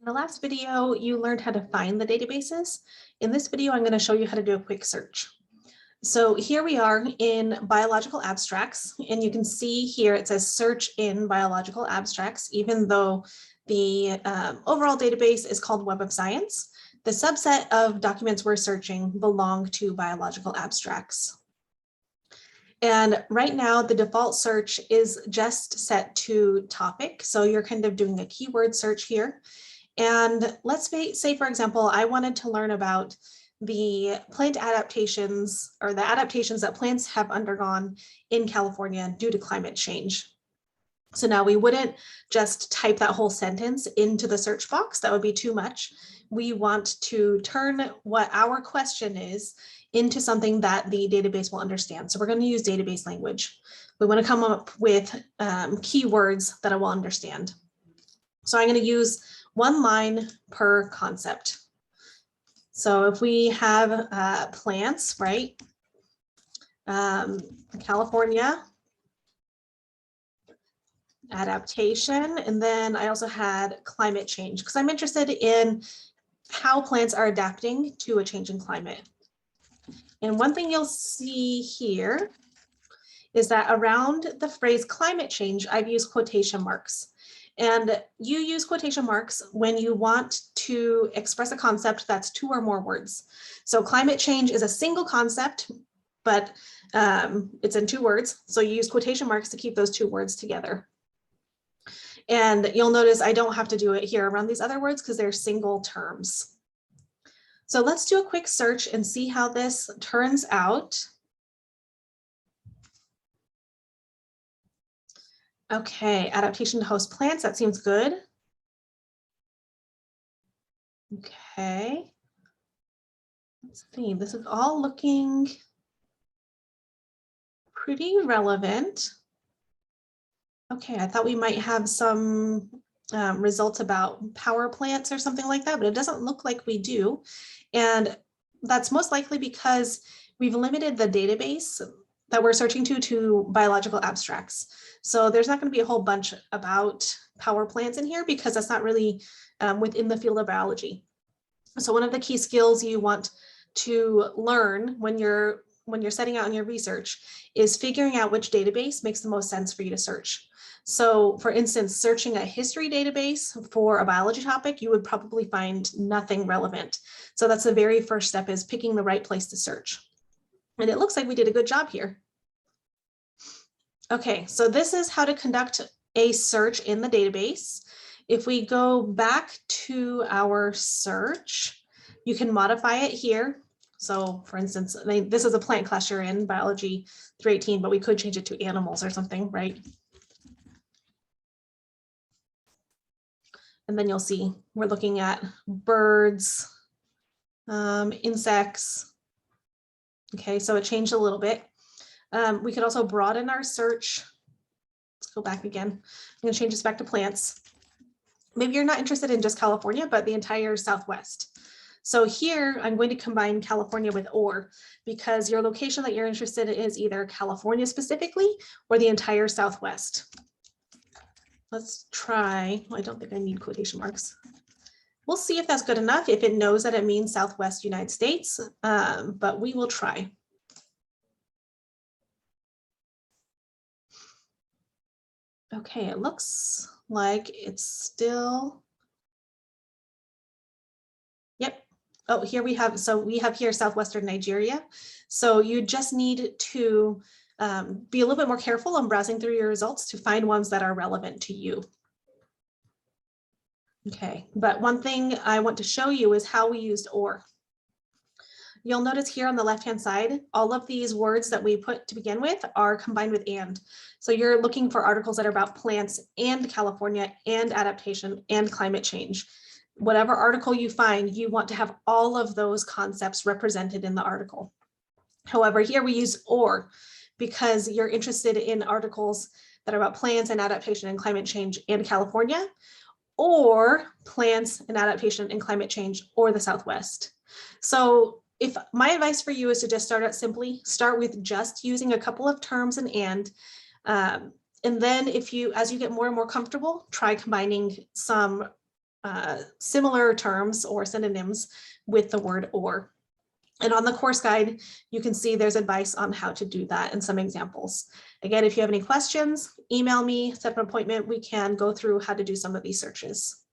In the last video, you learned how to find the databases. In this video, I'm going to show you how to do a quick search. So here we are in biological abstracts, and you can see here it says search in biological abstracts, even though the overall database is called Web of Science. The subset of documents we're searching belong to biological abstracts. And right now, the default search is just set to topic. So you're kind of doing a keyword search here. And let's say, for example, I wanted to learn about the plant adaptations or the adaptations that plants have undergone in California due to climate change. So now we wouldn't just type that whole sentence into the search box. That would be too much. We want to turn what our question is into something that the database will understand. So we're going to use database language. We want to come up with keywords that it will understand. So I'm going to use one line per concept. So if we have plants, right? California, adaptation, and then I also had climate change because I'm interested in how plants are adapting to a changing climate. And one thing you'll see here is that around the phrase climate change, I've used quotation marks. And you use quotation marks when you want to express a concept that's two or more words. So climate change is a single concept, but it's in two words. So you use quotation marks to keep those two words together. And you'll notice I don't have to do it here around these other words because they're single terms. So let's do a quick search and see how this turns out. Okay, adaptation to host plants, that seems good. Okay, let's see, this is all looking pretty relevant. Okay, I thought we might have some results about power plants or something like that, but it doesn't look like we do. And that's most likely because we've limited the database that we're searching to biological abstracts. So there's not going to be a whole bunch about power plants in here because that's not really within the field of biology. So one of the key skills you want to learn when you're setting out on your research is figuring out which database makes the most sense for you to search. So for instance, searching a history database for a biology topic, you would probably find nothing relevant. So that's the very first step, is picking the right place to search. And it looks like we did a good job here. Okay, so this is how to conduct a search in the database. If we go back to our search, you can modify it here. So for instance, this is a plant class you're in, biology 318, but we could change it to animals or something, right? And then you'll see we're looking at birds, insects. Okay, so it changed a little bit. We could also broaden our search. Let's go back again. I'm going to change this back to plants. Maybe you're not interested in just California, but the entire Southwest. So here I'm going to combine California with or, because your location that you're interested in is either California specifically or the entire Southwest. Let's try, I don't think I need quotation marks. We'll see if that's good enough, if it knows that it means Southwest United States, but we will try. Okay, it looks like it's still, yep. Oh, here we have, so we have here Southwestern Nigeria. So you just need to be a little bit more careful on browsing through your results to find ones that are relevant to you. Okay, but one thing I want to show you is how we used or. You'll notice here on the left-hand side, all of these words that we put to begin with are combined with and. So you're looking for articles that are about plants and California and adaptation and climate change. Whatever article you find, you want to have all of those concepts represented in the article. However, here we use or because you're interested in articles that are about plants and adaptation and climate change and California, or plants and adaptation and climate change or the Southwest. So if my advice for you is to just start out simply, start with just using a couple of terms and then if you, as you get more and more comfortable, try combining some similar terms or synonyms with the word or. And on the course guide, you can see there's advice on how to do that and some examples. Again, if you have any questions, email me, set an appointment. We can go through how to do some of these searches.